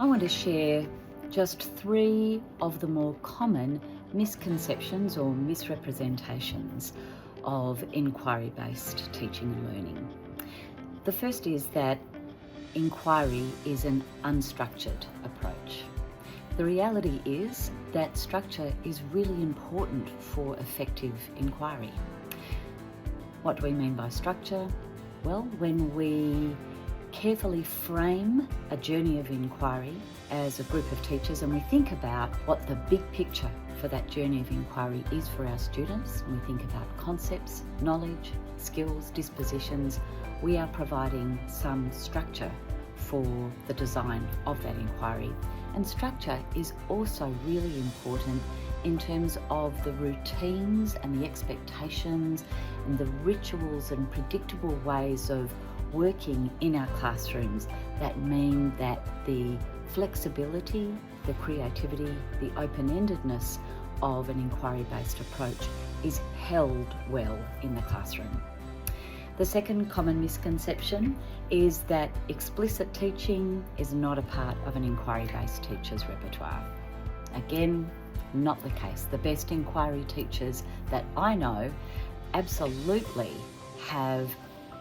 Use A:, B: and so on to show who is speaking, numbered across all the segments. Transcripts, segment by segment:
A: I want to share just 3 of the more common misconceptions or misrepresentations of inquiry-based teaching and learning. The first is that inquiry is an unstructured approach. The reality is that structure is really important for effective inquiry. What do we mean by structure? Well, when we carefully frame a journey of inquiry as a group of teachers and we think about what the big picture for that journey of inquiry is for our students, and we think about concepts, knowledge, skills, dispositions, we are providing some structure for the design of that inquiry. And structure is also really important in terms of the routines and the expectations and the rituals and predictable ways of working in our classrooms that mean that the flexibility, the creativity, the open-endedness of an inquiry-based approach is held well in the classroom. The second common misconception is that explicit teaching is not a part of an inquiry-based teacher's repertoire. Again, not the case. The best inquiry teachers that I know absolutely have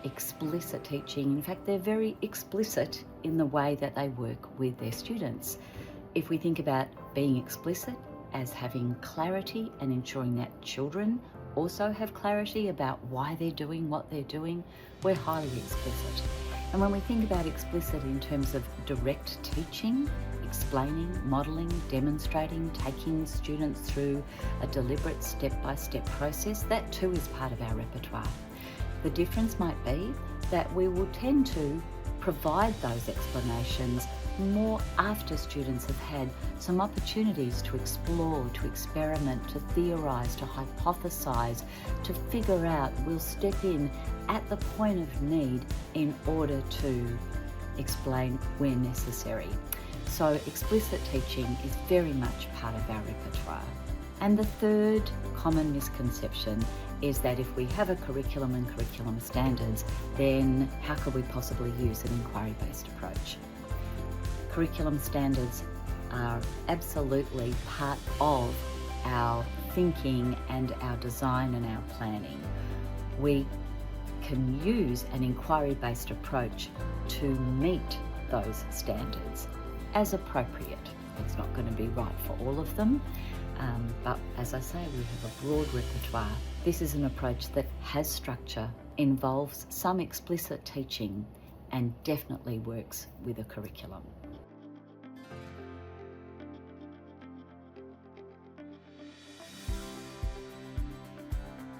A: explicit teaching. In fact, they're very explicit in the way that they work with their students. If we think about being explicit as having clarity and ensuring that children also have clarity about why they're doing what they're doing, we're highly explicit. And when we think about explicit in terms of direct teaching, explaining, modelling, demonstrating, taking students through a deliberate step-by-step process, that too is part of our repertoire. The difference might be that we will tend to provide those explanations more after students have had some opportunities to explore, to experiment, to theorise, to hypothesise, to figure out. We'll step in at the point of need in order to explain where necessary. So explicit teaching is very much part of our repertoire. And the third common misconception is that if we have a curriculum and curriculum standards, then how could we possibly use an inquiry-based approach? Curriculum standards are absolutely part of our thinking and our design and our planning. We can use an inquiry-based approach to meet those standards as appropriate. It's not going to be right for all of them, but as I say, we have a broad repertoire. This is an approach that has structure, involves some explicit teaching, and definitely works with a curriculum.